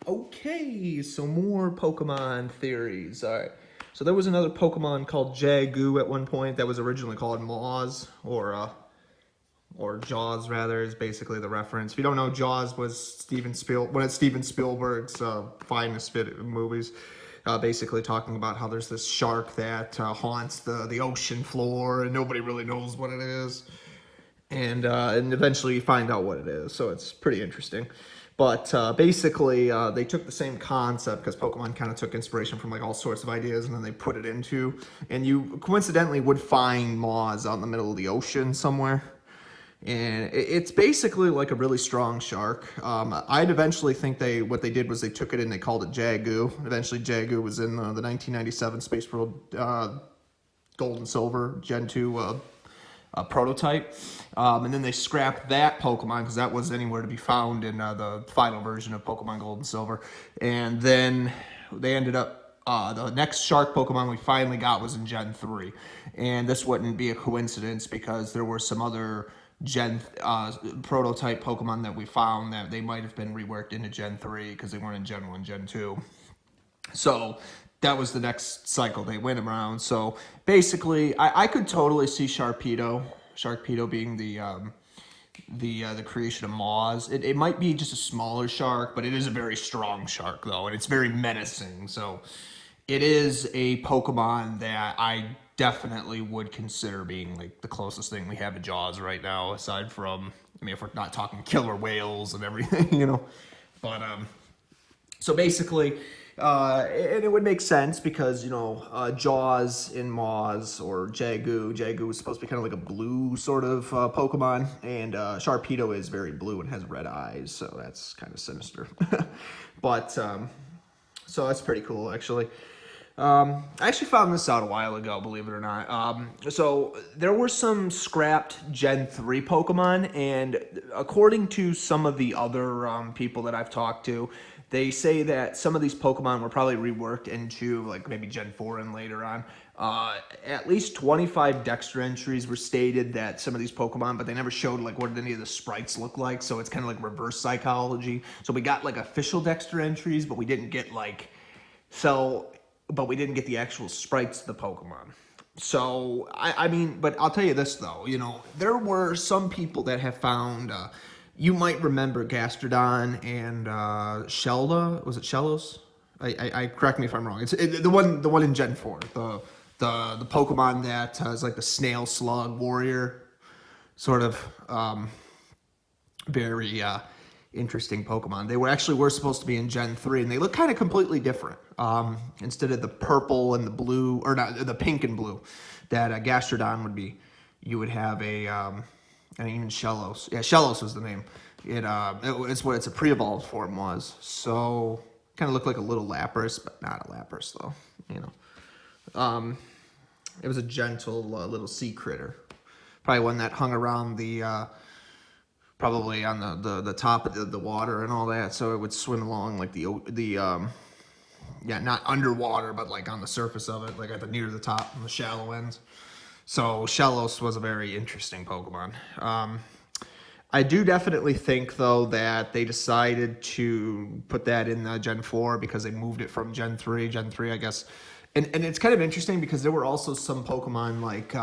Okay, so more Pokemon theories. All right. So there was another Pokemon called Jaggu at one point that was originally called Maws, or Jaws rather, is basically the reference. If you don't know, Jaws was one of Steven Spielberg's finest movies. Basically talking about how there's this shark that haunts the ocean floor and nobody really knows what it is. And eventually you find out what it is, so it's pretty interesting. But basically, they took the same concept because Pokemon kind of took inspiration from like all sorts of ideas, and then they put it into. And you coincidentally would find Maws out in the middle of the ocean somewhere, and it's basically like a really strong shark. I'd eventually think what they did was they took it and they called it Jaggu. Eventually, Jaggu was in the 1997 Space World Gold and Silver Gen 2 prototype, and then they scrapped that Pokemon because that wasn't anywhere to be found in the final version of Pokemon Gold and Silver. And then they ended up, the next shark Pokemon we finally got was in Gen 3. And this wouldn't be a coincidence because there were some other prototype Pokemon that we found that they might have been reworked into Gen 3 because they weren't in Gen 1, Gen 2. So that was the next cycle they went around. So basically, I could totally see Sharpedo being the creation of Maws. It might be just a smaller shark, but it is a very strong shark though, and it's very menacing. So it is a Pokemon that I definitely would consider being like the closest thing we have to Jaws right now, aside from, I mean, if we're not talking killer whales and everything, you know. But so basically, and it would make sense because, you know, Jaws in Maws or Jaggu is supposed to be kind of like a blue sort of Pokemon, and Sharpedo is very blue and has red eyes, so that's kind of sinister. But, so that's pretty cool, actually. I actually found this out a while ago, believe it or not. So there were some scrapped Gen 3 Pokemon, and according to some of the other people that I've talked to, they say that some of these Pokemon were probably reworked into like maybe Gen 4 and later on. At least 25 Dexter entries were stated that some of these Pokemon, but they never showed like what any of the sprites look like. So it's kind of like reverse psychology. So we got like official Dexter entries, but we didn't get but we didn't get the actual sprites of the Pokemon. So, I mean, but I'll tell you this, though. You know, there were some people that have found, you might remember Gastrodon and Shelda. Was it Shellos? I correct me if I'm wrong. It's the one in Gen 4. The Pokemon that is like the snail slug warrior. Sort of very interesting Pokemon. They were supposed to be in Gen 3, and they look kind of completely different. Instead of the purple and the blue, or not, the pink and blue that Gastrodon would be, you would have and even Shellos. Yeah, Shellos was the name. It's what its a pre-evolved form was. So kind of looked like a little Lapras, but not a Lapras though. You know, it was a gentle little sea critter, probably one that hung around probably on the top of the water and all that, so it would swim along like not underwater, but like on the surface of it, like near the top and the shallow ends. So Shellos was a very interesting Pokemon. I do definitely think though that they decided to put that in Gen 4 because they moved it from Gen 3. Gen 3, I guess. And it's kind of interesting because there were also some Pokemon like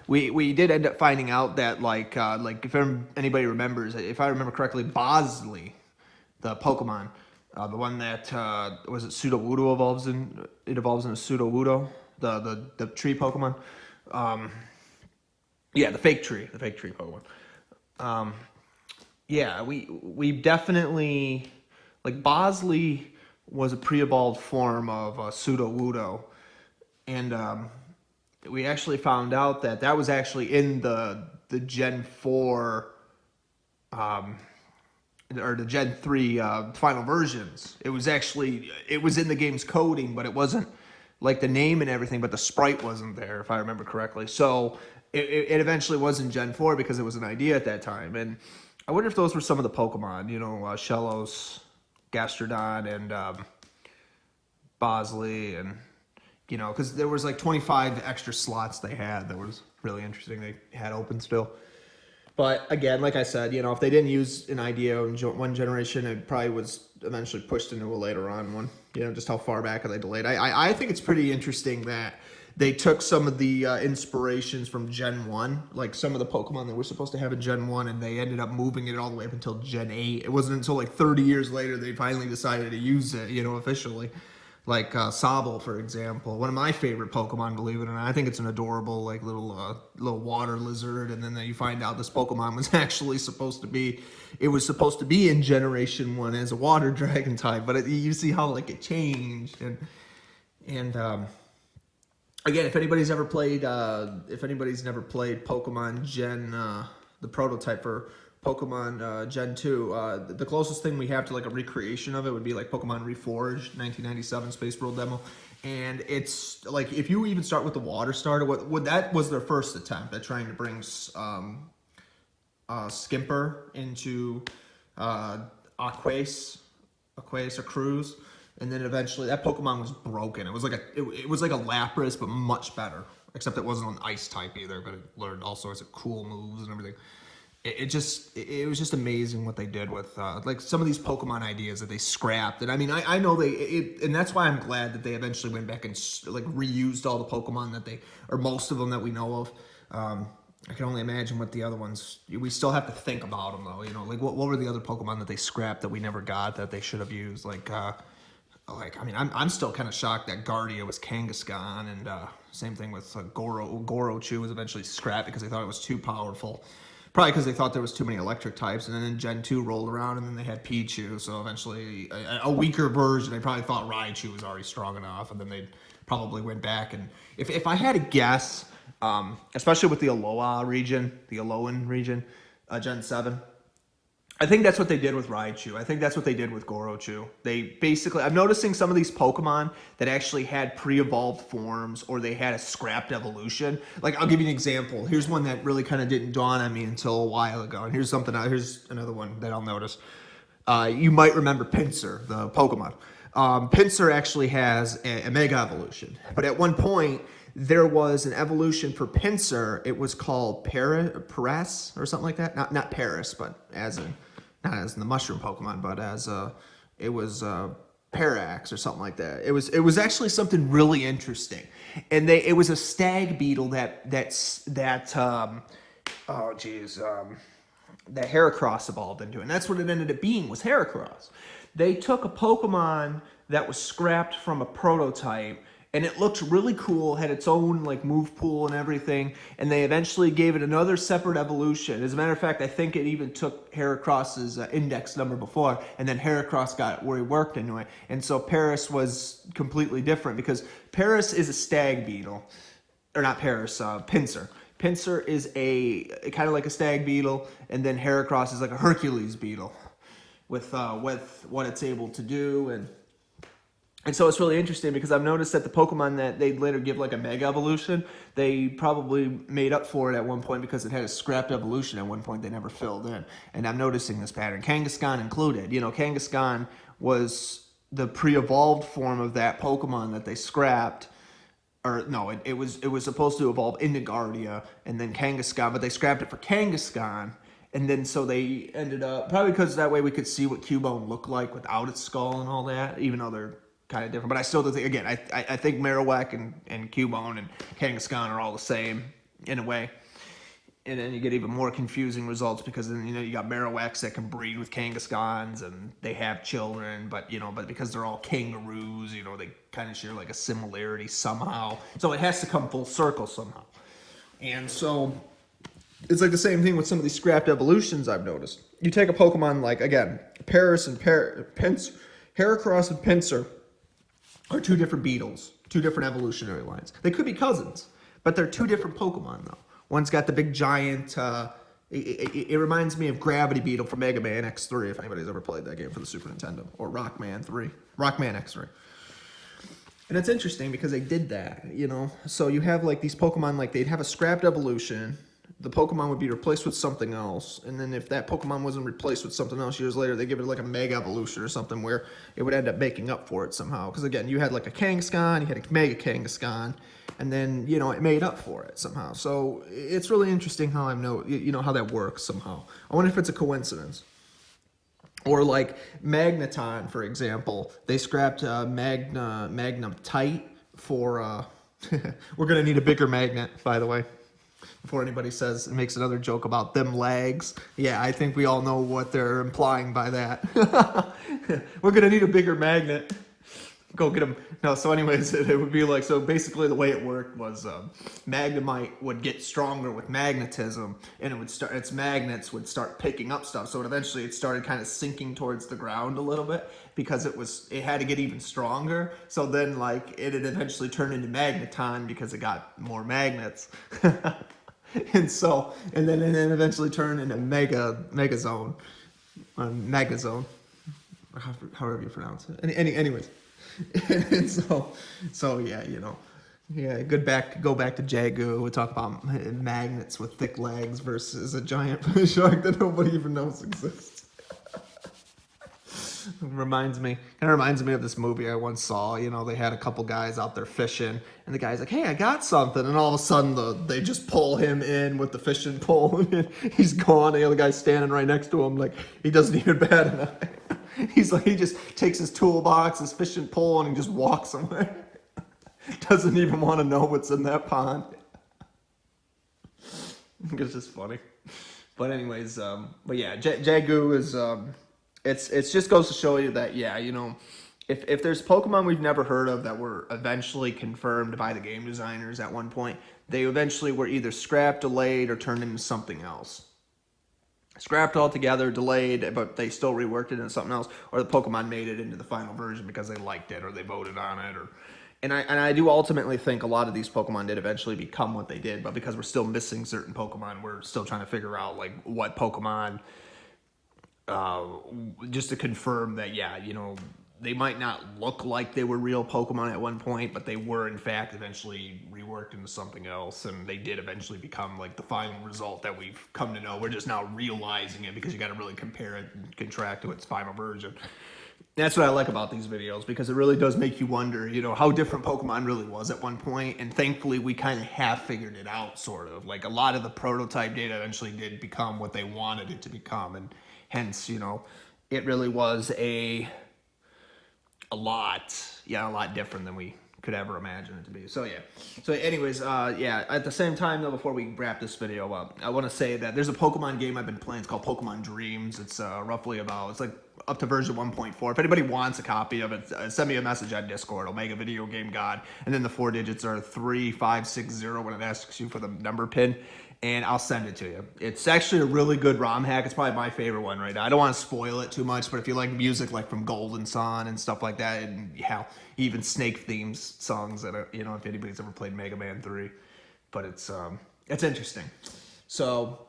we did end up finding out that like if anybody remembers, if I remember correctly, Bosley, the Pokemon, the one that was it Sudowoodo evolves in. It evolves into Sudowoodo, the tree Pokemon. Yeah, the fake tree Pokemon. Yeah, we definitely, like, Bosley was a pre-evolved form of Sudowoodo. And we actually found out that was actually in the Gen 4 or the Gen 3 final versions. It was in the game's coding, but it wasn't like the name and everything, but the sprite wasn't there, if I remember correctly. So it eventually was in Gen 4 because it was an idea at that time. And I wonder if those were some of the Pokemon, you know, Shellos, Gastrodon, and Bosley, and you know, because there was like 25 extra slots they had that was really interesting. They had open still. But again, like I said, you know, if they didn't use an idea in one generation, it probably was eventually pushed into a later on one. You know, just how far back are they delayed? I think it's pretty interesting that they took some of the inspirations from Gen 1, like some of the Pokemon that were supposed to have in Gen 1, and they ended up moving it all the way up until Gen 8. It wasn't until like 30 years later they finally decided to use it, you know, officially. Like Sobble, for example, one of my favorite Pokemon, believe it or not. I think it's an adorable, like, little water lizard, and then you find out this Pokemon was actually supposed to be, it was supposed to be in Generation 1 as a water dragon type, but you see how, like, it changed, and again, if anybody's never played Pokemon Gen, the prototype for Pokemon Gen 2, the closest thing we have to like a recreation of it would be like Pokemon Reforged 1997 Space World demo, and it's like if you even start with the water starter, what that was their first attempt at trying to bring Skimper into Aquace or Cruise, and then eventually that Pokemon was broken. It was like a Lapras, but much better, except it wasn't an Ice type either, but it learned all sorts of cool moves and everything. It was just amazing what they did with like some of these Pokemon ideas that they scrapped. And I mean, I know and that's why I'm glad that they eventually went back and like reused all the Pokemon that or most of them that we know of. I can only imagine what the other ones, we still have to think about them though, you know, like what were the other Pokemon that they scrapped that we never got that they should have used? Like I mean, I'm still kind of shocked that Gardia was Kangaskhan, and same thing with Gorochu was eventually scrapped because they thought it was too powerful. Probably because they thought there was too many electric types, and then Gen 2 rolled around, and then they had Pichu, so eventually a weaker version. They probably thought Raichu was already strong enough, and then they probably went back. And if I had to guess, especially with the Alolan region, Gen 7, I think that's what they did with Raichu. I think that's what they did with Gorochu. They basically, I'm noticing some of these Pokemon that actually had pre-evolved forms, or they had a scrapped evolution. Like, I'll give you an example. Here's one that really kind of didn't dawn on me until a while ago. And here's another one that I'll notice. You might remember Pinsir, the Pokemon. Pinsir actually has a Mega Evolution. But at one point, there was an evolution for Pinsir. It was called Paras or something like that. Not Paris, but not as in the mushroom Pokemon, but as it was Parax or something like that. It was actually something really interesting, and it was a stag beetle that Heracross evolved into, and that's what it ended up being, was Heracross. They took a Pokemon that was scrapped from a prototype, and it looked really cool, had its own like move pool and everything, and they eventually gave it another separate evolution. As a matter of fact, I think it even took Heracross's index number before, and then Heracross got reworked into it. And so Paris was completely different, because Paris is a stag beetle, or not Paris, Pinsir. Pinsir is a kind of like a stag beetle, and then Heracross is like a Hercules beetle with what it's able to do. And so it's really interesting, because I've noticed that the Pokemon that they later give like a Mega Evolution, they probably made up for it at one point because it had a scrapped evolution at one point they never filled in. And I'm noticing this pattern, Kangaskhan included. You know, Kangaskhan was the pre-evolved form of that Pokemon that they scrapped. Or no, it was supposed to evolve into Gardia and then Kangaskhan, but they scrapped it for Kangaskhan. And then so they ended up, probably because that way we could see what Cubone looked like without its skull and all that, even though they're kind of different. But I still think, again, I think Marowak and Cubone and Kangaskhan are all the same in a way. And then you get even more confusing results, because then, you know, you got Marowaks that can breed with Kangaskhan's and they have children, but because they're all kangaroos, you know, they kind of share like a similarity somehow. So it has to come full circle somehow. And so it's like the same thing with some of these scrapped evolutions I've noticed. You take a Pokemon like, again, Paris and Pinsir, Heracross and Pinsir are two different beetles, two different evolutionary lines. They could be cousins, but they're two different Pokemon though. One's got the big giant, it reminds me of Gravity Beetle from Mega Man X3, if anybody's ever played that game for the Super Nintendo, or Rockman X3. And it's interesting because they did that, you know? So you have like these Pokemon, like they'd have a scrapped evolution, the Pokemon would be replaced with something else, and then if that Pokemon wasn't replaced with something else years later, they give it like a Mega Evolution or something where it would end up making up for it somehow. Because again, you had like a Kangaskhan, you had a Mega Kangaskhan, and then, you know, it made up for it somehow. So it's really interesting how how that works somehow. I wonder if it's a coincidence. Or like Magneton, for example, they scrapped Magnetite for, we're going to need a bigger magnet, by the way. Before anybody makes another joke about them legs. Yeah, I think we all know what they're implying by that. We're going to need a bigger magnet. Go get them. No, so anyways, it would be like, so basically the way it worked was Magnemite would get stronger with magnetism, and its magnets would start picking up stuff. So eventually it started kind of sinking towards the ground a little bit because it had to get even stronger. So then like it had eventually turned into Magneton because it got more magnets. and then eventually turned into Megazone, however you pronounce it. Anyways. And so yeah, you know, yeah, go back to Jaggu. We'll talk about magnets with thick legs versus a giant shark that nobody even knows exists. Reminds me of this movie I once saw. You know, they had a couple guys out there fishing, and the guy's like, "Hey, I got something," and all of a sudden they just pull him in with the fishing pole, and he's gone. The other guy's standing right next to him, like he doesn't even bat an eye. He's like, he just takes his toolbox, his fishing pole, and he just walks away. Doesn't even want to know what's in that pond. It's just funny. But anyways, but yeah, Jaggu is, it's just goes to show you that, yeah, you know, if there's Pokemon we've never heard of that were eventually confirmed by the game designers at one point, they eventually were either scrapped, delayed, or turned into something else. Scrapped altogether, delayed, but they still reworked it into something else, or the Pokemon made it into the final version because they liked it or they voted on it, and I do ultimately think a lot of these Pokemon did eventually become what they did, but because we're still missing certain Pokemon, we're still trying to figure out like what Pokemon, just to confirm that, yeah, you know, they might not look like they were real Pokemon at one point, but they were in fact eventually reworked into something else, and they did eventually become like the final result that we've come to know. We're just now realizing it because you got to really compare it and contrast to its final version. That's what I like about these videos, because it really does make you wonder, you know, how different Pokemon really was at one point, and thankfully we kind of have figured it out, sort of. Like a lot of the prototype data eventually did become what they wanted it to become, and hence, you know, it really was a lot different than we could ever imagine it to be. So yeah. So anyways, yeah, at the same time though, before we wrap this video up, I want to say that there's a Pokemon game I've been playing. It's called Pokemon Dreams. It's roughly it's like up to version 1.4. If anybody wants a copy of it, send me a message on Discord. I'll make a video game god. And then the 4 digits are 3560 when it asks you for the number pin, and I'll send it to you. It's actually a really good ROM hack. It's probably my favorite one right now. I don't want to spoil it too much, but if you like music like from Golden Sun and stuff like that, and yeah, even Snake themes songs that are, you know, if anybody's ever played Mega Man 3, but it's interesting. So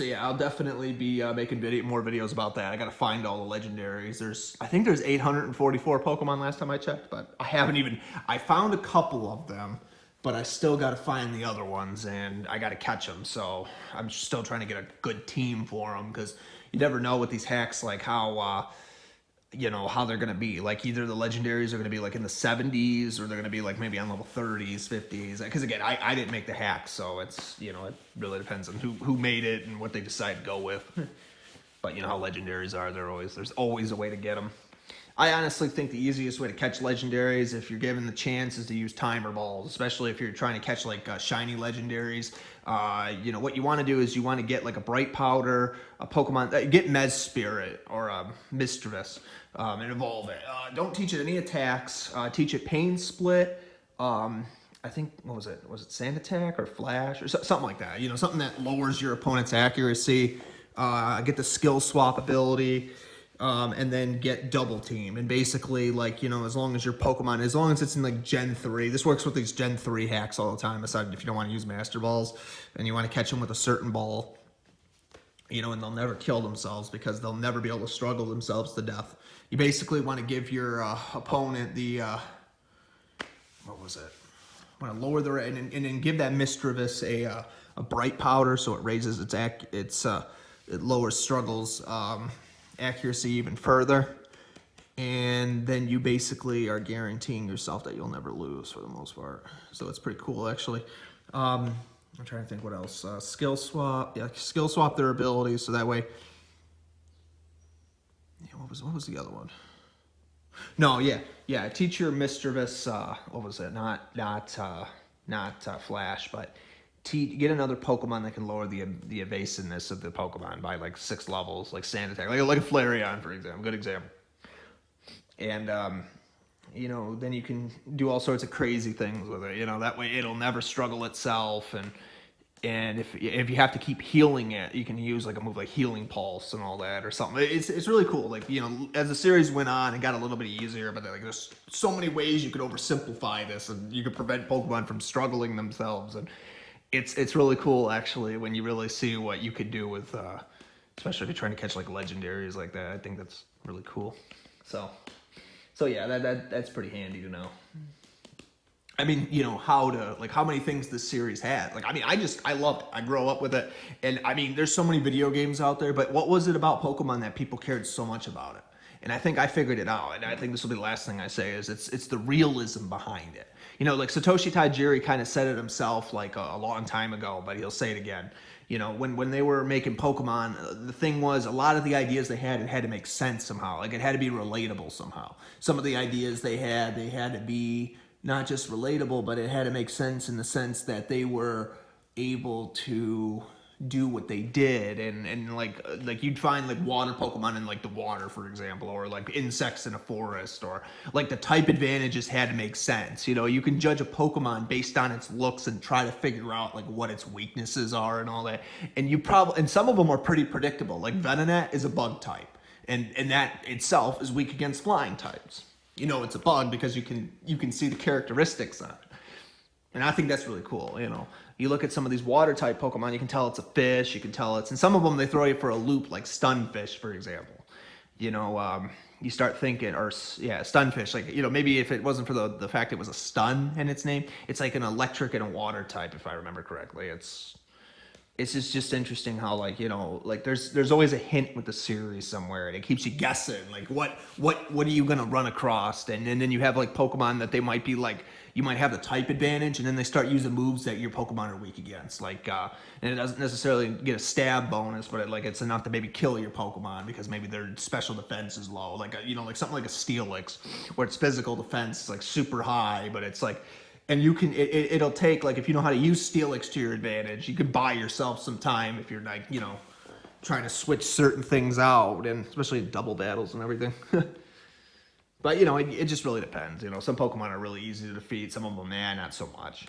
yeah, I'll definitely be making more videos about that. I gotta find all the legendaries. I think there's 844 Pokemon last time I checked, but I found a couple of them, but I still got to find the other ones, and I got to catch them. So I'm still trying to get a good team for them, because you never know with these hacks, like how, you know, how they're going to be. Like either the legendaries are going to be like in the 70s, or they're going to be like maybe on level 30s, 50s. Because again, I didn't make the hack, so it's, you know, it really depends on who made it and what they decide to go with. But you know how legendaries are. There's always a way to get them. I honestly think the easiest way to catch legendaries, if you're given the chance, is to use timer balls, especially if you're trying to catch like shiny legendaries. You know, what you want to do is you want to get like a Bright Powder, a Pokemon, get Mez Spirit or Misdreavus, and evolve it. Don't teach it any attacks. Teach it Pain Split. I think, what was it? Was it Sand Attack or Flash or something like that? You know, something that lowers your opponent's accuracy. Get the Skill Swap ability. And then get Double Team. And basically, like, you know, as long as your Pokemon, as long as it's in like Gen 3, this works with these Gen 3 hacks all the time, aside if you don't want to use Master Balls and you want to catch them with a certain ball, you know, and they'll never kill themselves because they'll never be able to struggle themselves to death. You basically want to give your opponent the, what was it? Want to lower the, and then give that Misdreavus a Bright Powder, so it raises it lowers struggles, accuracy even further, and then you basically are guaranteeing yourself that you'll never lose for the most part. So it's pretty cool, actually. I'm trying to think what else. Skill swap. Yeah, skill swap their abilities, so that way. Yeah, what was the other one? No, yeah. Teach your mischievous. What was it? Not Flash, but get another Pokemon that can lower the evasiveness of the Pokemon by like 6 levels, like Sand Attack, like a Flareon, for example. Good example. And then you can do all sorts of crazy things with it. That way it'll never struggle itself, and if you have to keep healing it, you can use like a move like Healing Pulse and all that or something. It's really cool. Like, as the series went on, it got a little bit easier, but like there's so many ways you could oversimplify this, and you could prevent Pokemon from struggling themselves. And it's really cool, actually, when you really see what you could do with, especially if you're trying to catch like legendaries like that. I think that's really cool. So yeah, that's pretty handy to know. I mean, how many things this series had. Like, I mean, I love it. I grow up with it. And I mean, there's so many video games out there, but what was it about Pokemon that people cared so much about it? And I think I figured it out. And I think this will be the last thing I say is it's the realism behind it. Like Satoshi Tajiri kind of said it himself like a long time ago, but he'll say it again. When they were making Pokemon, the thing was a lot of the ideas they had, it had to make sense somehow. Like, it had to be relatable somehow. Some of the ideas they had to be not just relatable, but it had to make sense in the sense that they were able to do what they did, and like you'd find like water Pokemon in like the water, for example, or like insects in a forest, or like the type advantages had to make sense. You can judge a Pokemon based on its looks and try to figure out like what its weaknesses are and all that, and some of them are pretty predictable. Like Venonat is a bug type, and that itself is weak against flying types. It's a bug because you can see the characteristics on it. And I think that's really cool. You look at some of these water type Pokemon, you can tell it's a fish, you can tell and some of them they throw you for a loop, like Stunfish, for example. You start thinking, Stunfish, like, maybe if it wasn't for the fact it was a stun in its name, it's like an electric and a water type, if I remember correctly. It's just interesting how, like, there's always a hint with the series somewhere, and it keeps you guessing, like, what are you gonna run across? And then you have like Pokemon that they might be like, you might have the type advantage, and then they start using moves that your Pokemon are weak against, like, and it doesn't necessarily get a stab bonus, but it's enough to maybe kill your Pokemon because maybe their special defense is low, like like something like a Steelix, where its physical defense is like super high, but it's like. And you can, it'll take, like, if you know how to use Steelix to your advantage, you can buy yourself some time if you're, like, trying to switch certain things out, and especially double battles and everything. But, it just really depends. Some Pokemon are really easy to defeat. Some of them, not so much.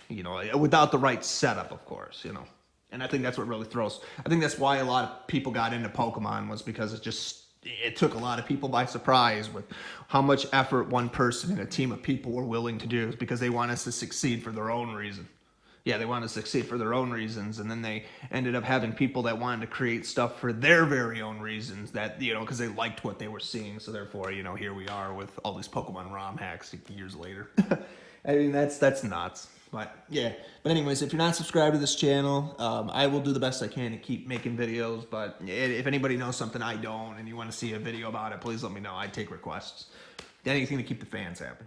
Without the right setup, of course, And I think that's what really I think that's why a lot of people got into Pokemon, was because it took a lot of people by surprise with how much effort one person and a team of people were willing to do, because they want us to succeed for their own reason. Yeah, they wanted to succeed for their own reasons, and then they ended up having people that wanted to create stuff for their very own reasons, that, because they liked what they were seeing, so therefore, here we are with all these Pokemon ROM hacks years later. I mean, that's nuts. But yeah, but anyways, if you're not subscribed to this channel, I will do the best I can to keep making videos, but if anybody knows something I don't and you want to see a video about it, please let me know. I take requests. Anything to keep the fans happy.